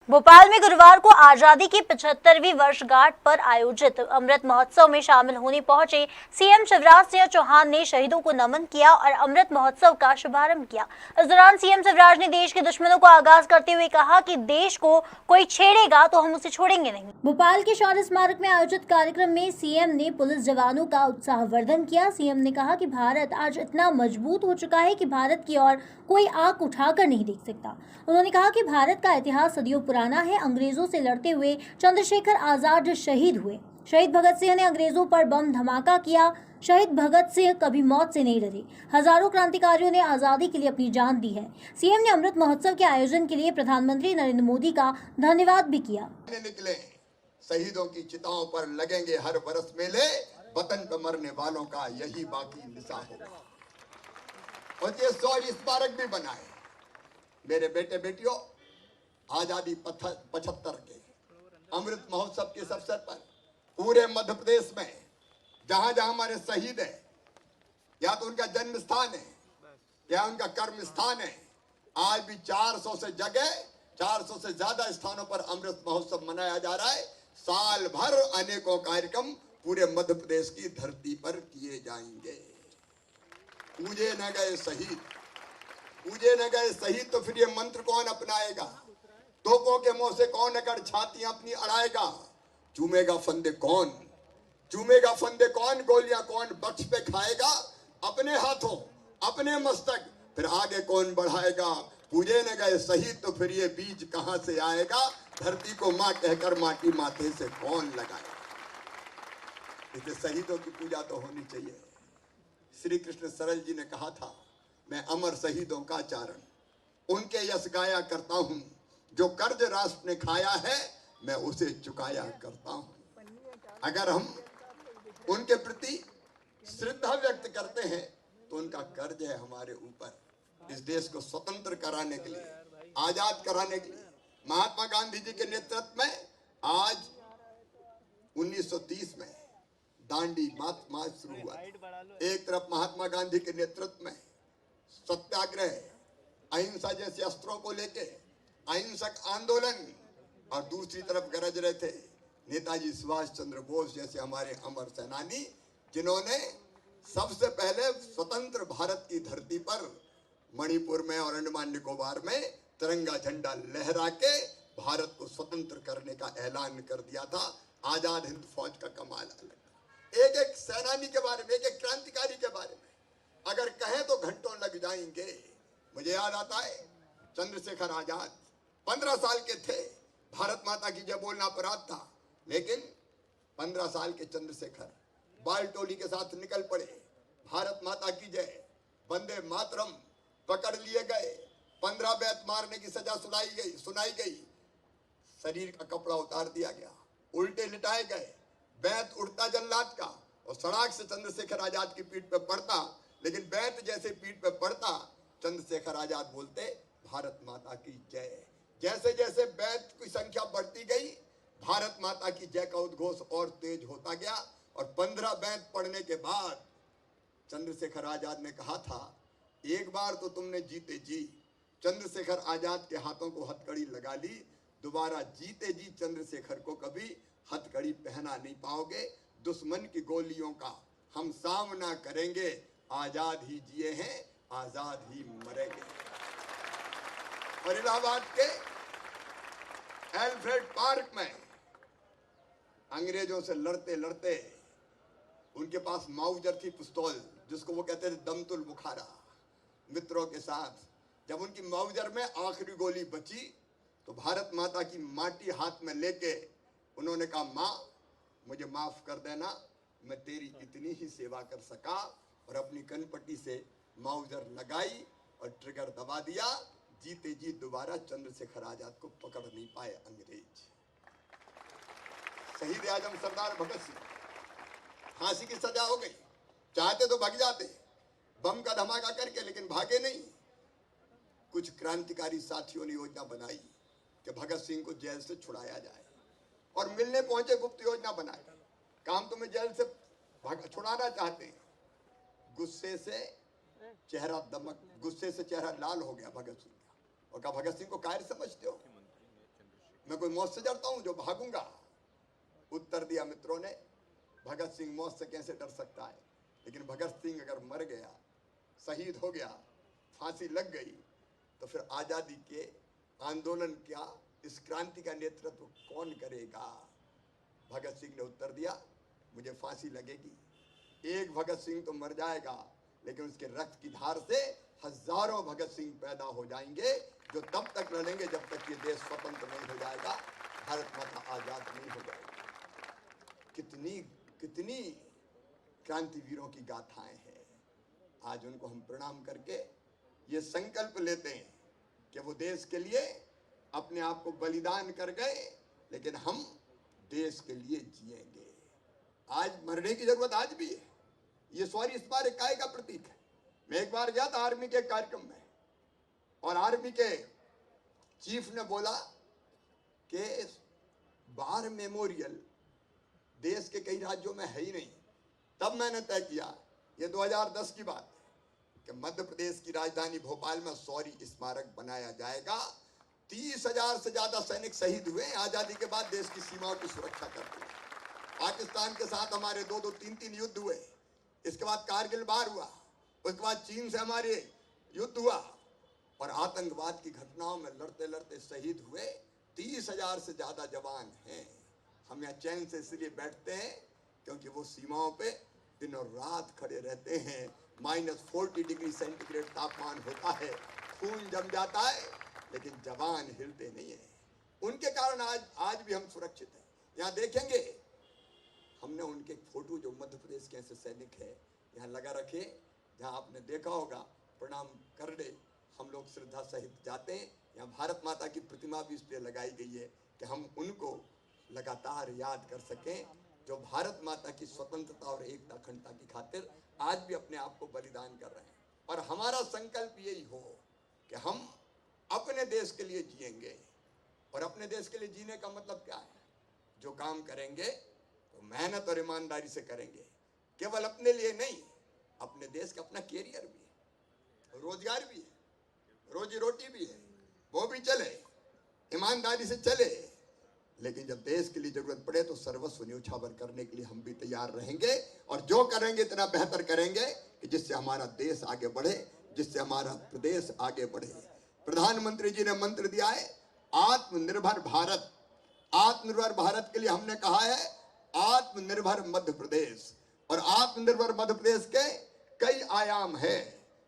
भोपाल में गुरुवार को आजादी की 75वीं वर्षगांठ पर आयोजित अमृत महोत्सव में शामिल होने पहुंचे सीएम शिवराज सिंह चौहान ने शहीदों को नमन किया और अमृत महोत्सव का शुभारंभ किया। इस दौरान सीएम शिवराज ने देश के दुश्मनों को आगाज करते हुए कहा कि देश को कोई छेड़ेगा तो हम उसे छोड़ेंगे नहीं। भोपाल के शौर्य स्मारक में आयोजित कार्यक्रम में सीएम ने पुलिस जवानों का उत्साहवर्धन किया। सीएम ने कहा कि भारत आज इतना मजबूत हो चुका है कि भारत की ओर कोई आंख उठाकर नहीं देख सकता। उन्होंने कहा कि भारत का इतिहास सदियों पुराना है। अंग्रेजों से लड़ते हुए चंद्रशेखर आजाद शहीद हुए। शहीद भगत सिंह ने अंग्रेजों पर बम धमाका किया। शहीद भगत सिंह कभी मौत से नहीं डरे। हजारों क्रांतिकारियों ने आजादी के लिए अपनी जान दी है। सीएम ने अमृत महोत्सव के आयोजन के लिए प्रधानमंत्री नरेंद्र मोदी का धन्यवाद भी किया। निकले शहीदों की चिताओं पर लगेंगे हर बरस मेले, वतन पे मरने वालों का यही बाकी निशा होगा। और ये 100 स्मारक भी बनाए। मेरे बेटे बेटियों, आजादी 75 के अमृत महोत्सव के इस अवसर पर पूरे मध्य प्रदेश में जहां जहां हमारे शहीद हैं, या तो उनका जन्म स्थान है या उनका कर्म स्थान है, आज भी 400 से जगह 400 से ज्यादा स्थानों पर अमृत महोत्सव मनाया जा रहा है। साल भर अनेकों कार्यक्रम पूरे मध्य प्रदेश की धरती पर किए जाएंगे। पूजे न गए शहीद, पूजे न गए शहीद, तो फिर ये मंत्र कौन अपनाएगा? तोपों के मुंह से कौन अगर छातियां अपनी अड़ाएगा? चूमेगा फंदे कौन, चूमेगा फंदे कौन, गोलियां कौन बख्श पे खाएगा? अपने हाथों अपने मस्तक, फिर आगे कौन बढ़ाएगा? पूजे न गए शहीद, तो फिर ये बीज कहां से आएगा? धरती को मां कहकर माटी माथे से कौन लगाएगा? इसलिए शहीदों की पूजा तो होनी चाहिए। श्री कृष्ण सरल जी ने कहा था, मैं अमर शहीदों का चारण उनके यश गाया करता हूं, जो कर्ज राष्ट्र ने खाया है मैं उसे चुकाया करता हूं। अगर हम उनके प्रति श्रद्धा व्यक्त करते हैं तो उनका कर्ज है हमारे ऊपर। इस देश को स्वतंत्र कराने के लिए, आजाद कराने के लिए महात्मा गांधी जी के नेतृत्व में आज 1930 में दांडी मार्च शुरू हुआ। एक तरफ महात्मा गांधी के नेतृत्व में सत्याग्रह, अहिंसा जैसे अस्त्रों को लेके अहिंसक आंदोलन, और दूसरी तरफ गरज रहे थे नेताजी सुभाष चंद्र बोस जैसे हमारे अमर सेनानी, जिन्होंने सबसे पहले स्वतंत्र भारत की धरती पर मणिपुर में और अंडमान निकोबार में तिरंगा झंडा लहरा के भारत को स्वतंत्र करने का ऐलान कर दिया था। आजाद हिंद फौज का कमाल अलग। एक एक सेनानी के बारे में, एक एक क्रांतिकारी के बारे में अगर कहें तो घंटों लग जाएंगे। मुझे याद आता है चंद्रशेखर आजाद 15 साल के थे, भारत माता की जय बोलना अपराध था, लेकिन 15 साल के चंद्रशेखर बाल टोली के साथ निकल पड़े। भारत माता की जय, वंदे मातरम, पकड़ लिए गए, 15 बेत मारने की सजा सुनाई गई, शरीर का कपड़ा उतार दिया गया, उल्टे लिटाए गए, बेत उड़ता जल्लाद का, और सड़ाक से चंद्रशेखर आजाद की पीठ पे पड़ता, लेकिन बेत जैसे पीठ पे पड़ता चंद्रशेखर आजाद बोलते भारत माता की जय। जैसे जैसे बेत की संख्या बढ़ती गई, भारत माता की जय का उद्घोष और तेज होता गया, और 15 बेत पड़ने के बाद चंद्रशेखर आजाद ने कहा था, एक बार तो तुमने जीते जी चंद्रशेखर आजाद के हाथों को हथकड़ी लगा ली, दोबारा जीते जी चंद्रशेखर को कभी हथकड़ी पहना नहीं पाओगे। दुश्मन की गोलियों का हम सामना करेंगे, आजाद ही जिए हैं आजाद ही मरेंगे। और इलाहाबाद के एल्फ्रेड पार्क में अंग्रेजों से लड़ते लड़ते उनके पास माउजर थी पिस्तौल, जिसको वो कहते थे दमतुल बुखारा। मित्रों के साथ जब उनकी माउजर में आखिरी गोली बची तो भारत माता की माटी हाथ में लेके उन्होंने कहा, माँ मुझे माफ कर देना, मैं तेरी इतनी ही सेवा कर सका, और अपनी कनपट्टी से माउजर लगाई और ट्रिगर दबा दिया। जीते जी दोबारा चंद्रशेखर आजाद को पकड़ नहीं पाए अंग्रेज। शहीद आजम सरदार भगत सिंह, फांसी की सजा हो गई, चाहते तो भाग जाते बम का धमाका करके, लेकिन भागे नहीं। कुछ क्रांतिकारी साथियों ने योजना बनाई कि भगत सिंह को जेल से छुड़ाया जाए, और मिलने पहुंचे, गुप्त योजना बनाई, काम तुम्हें जेल से छुड़ाना चाहते हैं। गुस्से से चेहरा लाल हो गया भगत सिंह का, और कहा, भगत सिंह को कायर समझते हो? मैं कोई मौत से डरता हूं जो भागूंगा? उत्तर दिया मित्रों ने, भगत सिंह मौत से कैसे डर सकता है? लेकिन भगत सिंह अगर मर गया, शहीद हो गया, फांसी लग गई, तो फिर आजादी के आंदोलन क्या, इस क्रांति का नेतृत्व कौन करेगा? भगत सिंह ने उत्तर दिया, मुझे फांसी लगेगी। एक भगत सिंह तो मर जाएगा, लेकिन उसके रक्त की धार से हजारों भगत सिंह पैदा हो जाएंगे, जो तब तक लड़ेंगे जब तक ये देश स्वतंत्र नहीं हो जाएगा, भारत माता आजाद नहीं हो जाएगी। कितनी कितनी क्रांतिवीरों की गाथाएं हैं। आज उनको हम प्रणाम करके ये संकल्प लेते हैं कि वो देश के लिए अपने आप को बलिदान कर गए, लेकिन हम देश के लिए जिएंगे। आज मरने की जरूरत आज भी है। ये शौर्य स्मारक काय का प्रतीक है। मैं एक बार गया था आर्मी के कार्यक्रम में, और आर्मी के चीफ ने बोला कि वार मेमोरियल देश के कई राज्यों में है ही नहीं। तब मैंने तय किया, ये 2010 की बात है, कि मध्य प्रदेश की राजधानी भोपाल में शौर्य स्मारक बनाया जाएगा। 30,000 से ज्यादा सैनिक शहीद हुए आजादी के बाद देश की सीमाओं की सुरक्षा करते हुए। पाकिस्तान के साथ हमारे 2-2, 3-3 युद्ध हुए। इसके बाद कारगिल वार हुआ, उसके बाद चीन से हमारे युद्ध हुआ, और आतंकवाद की घटनाओं में लड़ते लड़ते शहीद हुए 30,000 से ज्यादा जवान हैं। हम यहाँ चैन से इसलिए बैठते हैं क्योंकि वो सीमाओं पे दिनों रात खड़े रहते हैं। -40 डिग्री सेंटीग्रेड तापमान होता है, खून जम जाता है, लेकिन जवान हिलते नहीं है। उनके कारण आज भी हम सुरक्षित हैं। यहाँ देखेंगे, हमने उनके फोटो जो मध्य प्रदेश के ऐसे सैनिक है यहाँ लगा रखे, जहाँ आपने देखा होगा प्रणाम करने हम लोग श्रद्धा सहित जाते हैं। यहाँ भारत माता की प्रतिमा भी इसलिए लगाई गई है कि हम उनको लगातार याद कर सकें, जो भारत माता की स्वतंत्रता और एकता अखंडता की खातिर आज भी अपने आप को बलिदान कर रहे हैं। और हमारा संकल्प यही हो कि हम अपने देश के लिए जिएंगे। और अपने देश के लिए जीने का मतलब क्या है? जो काम करेंगे तो मेहनत और ईमानदारी से करेंगे। केवल अपने लिए नहीं, अपने देश का अपना कैरियर भी है, रोजगार भी है, रोजी रोटी भी है, वो भी चले, ईमानदारी से चले। लेकिन जब देश के लिए जरूरत पड़े तो सर्वस्व न्योछावर करने के लिए हम भी तैयार रहेंगे। और जो करेंगे इतना बेहतर करेंगे कि जिससे हमारा देश आगे बढ़े, जिससे हमारा प्रदेश आगे बढ़े। प्रधानमंत्री जी ने मंत्र दिया है आत्मनिर्भर भारत। आत्मनिर्भर भारत के लिए हमने कहा है आत्मनिर्भर मध्य प्रदेश। और आत्मनिर्भर मध्य प्रदेश के कई आयाम है।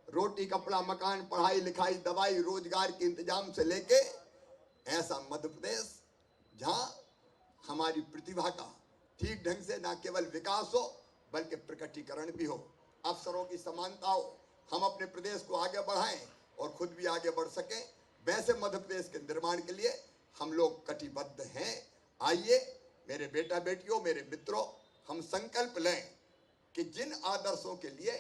रोटी, कपड़ा, मकान, पढ़ाई लिखाई, दवाई, रोजगार के इंतजाम से लेके ऐसा मध्य प्रदेश जहां हमारी प्रतिभा का ठीक ढंग से न केवल विकास हो बल्कि प्रकटीकरण भी हो, अवसरों की समानता हो, हम अपने प्रदेश को आगे बढ़ाएं और खुद भी आगे बढ़ सकें। वैसे मध्य प्रदेश के निर्माण के लिए हम लोग कटिबद्ध हैं। आइए मेरे बेटा बेटियों, मेरे मित्रों, हम संकल्प लें कि जिन आदर्शों के लिए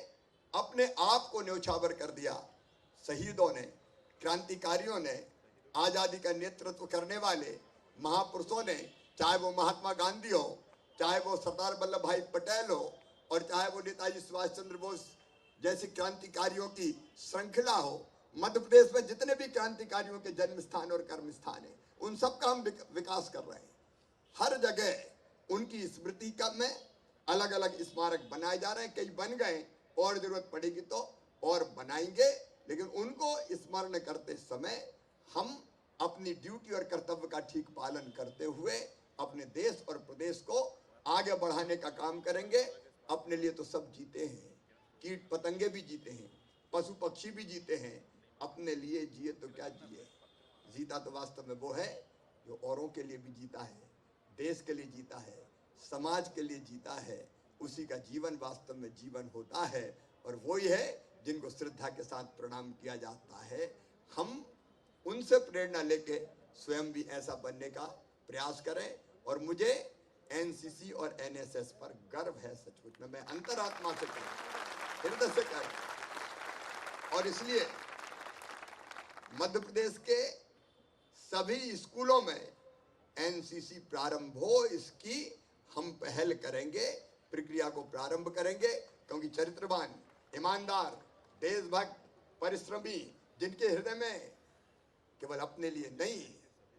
अपने आप को न्योछावर कर दिया शहीदों ने, क्रांतिकारियों ने, आजादी का नेतृत्व करने वाले महापुरुषों ने, चाहे वो महात्मा गांधी हो, चाहे वो सरदार वल्लभ भाई पटेल हो, और चाहे वो नेताजी सुभाष चंद्र बोस जैसे क्रांतिकारियों की श्रृंखला हो। मध्य प्रदेश में जितने भी क्रांतिकारियों के जन्म स्थान और कर्म स्थान है, उन सबका हम विकास कर रहे हैं। हर जगह उनकी स्मृति का में अलग अलग स्मारक बनाए जा रहे हैं। कई बन गए, और जरूरत पड़ेगी तो और बनाएंगे। लेकिन उनको स्मरण करते समय हम अपनी ड्यूटी और कर्तव्य का ठीक पालन करते हुए अपने देश और प्रदेश को आगे बढ़ाने का काम करेंगे। अपने लिए तो सब जीते हैं, कीट पतंगे भी जीते हैं, पशु पक्षी भी जीते हैं। अपने लिए जिए तो क्या जिए? जीता तो वास्तव में वो है जो औरों के लिए भी जीता है, देश के लिए जीता है, समाज के लिए जीता है। उसी का जीवन वास्तव में जीवन होता है। और वही है जिनको श्रद्धा के साथ प्रणाम किया जाता है। हम उनसे प्रेरणा लेके स्वयं भी ऐसा बनने का प्रयास करें। और मुझे एनसीसी और एनएसएस पर गर्व है, सचमुच में मैं अंतरात्मा से कह, हृदय से कह। और इसलिए मध्य प्रदेश के सभी स्कूलों में एनसीसी प्रारंभ हो, इसकी हम पहल करेंगे, प्रक्रिया को प्रारंभ करेंगे। क्योंकि चरित्रवान, ईमानदार, देशभक्त, परिश्रमी, जिनके हृदय में केवल अपने लिए नहीं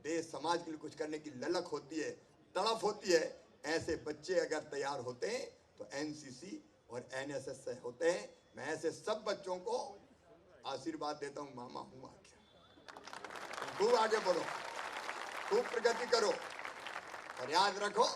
देश समाज के लिए कुछ करने की ललक होती है, तड़प होती है, ऐसे बच्चे अगर तैयार होते हैं तो एनसीसी और एनएसएस से होते हैं। मैं ऐसे सब बच्चों को आशीर्वाद देता हूं, मामा हूं आगे, खूब आगे बढ़ो, खूब प्रगति करो और याद रखो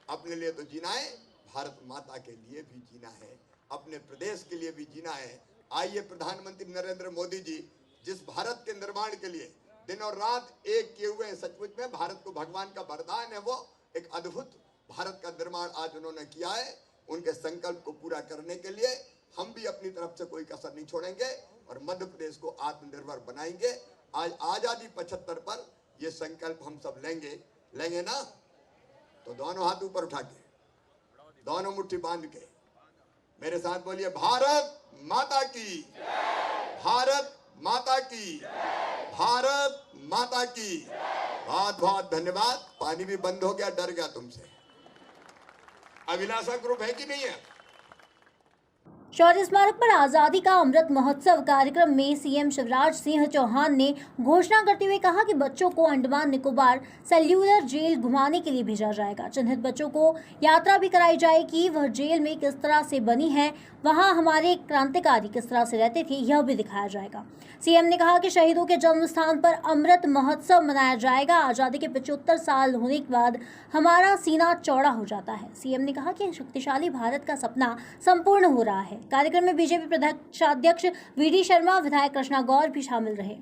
अपने लिए तो जीना है, भारत माता के लिए भी जीना है, अपने प्रदेश के लिए भी जीना है। आइए प्रधानमंत्री नरेंद्र मोदी जी जिस भारत के निर्माण के लिए दिन और रात एक किए हुए हैं, सचमुच में भारत को भगवान का वरदान है, वो एक अद्भुत भारत का निर्माण आज उन्होंने किया है। उनके संकल्प को पूरा करने के लिए हम भी अपनी तरफ से कोई कसर नहीं छोड़ेंगे और मध्य प्रदेश को आत्मनिर्भर बनाएंगे। आज आजादी 75 पर ये संकल्प हम सब लेंगे ना, तो दोनों हाथ ऊपर उठा के, दोनों मुट्ठी बांध के मेरे साथ बोलिए, भारत माता की, भारत माता की, भारत माता की। बहुत बहुत धन्यवाद। पानी भी बंद हो गया, डर गया तुमसे। अभिलाषा ग्रुप है कि नहीं है? शौर्य स्मारक पर आजादी का अमृत महोत्सव कार्यक्रम में सीएम शिवराज सिंह चौहान ने घोषणा करते हुए कहा कि बच्चों को अंडमान निकोबार सेल्यूलर जेल घुमाने के लिए भेजा जाएगा। चिन्हित बच्चों को यात्रा भी कराई जाएगी, वह जेल में किस तरह से बनी है, वहां हमारे क्रांतिकारी किस तरह से रहते थे, यह भी दिखाया जाएगा। सीएम ने कहा कि शहीदों के जन्म स्थान पर अमृत महोत्सव मनाया जाएगा। आजादी के 75 साल होने के बाद हमारा सीना चौड़ा हो जाता है। सीएम ने कहा कि शक्तिशाली भारत का सपना संपूर्ण हो रहा है। कार्यक्रम में बीजेपी प्रदेशाध्यक्ष वीडी शर्मा, विधायक कृष्णा गौर भी शामिल रहे।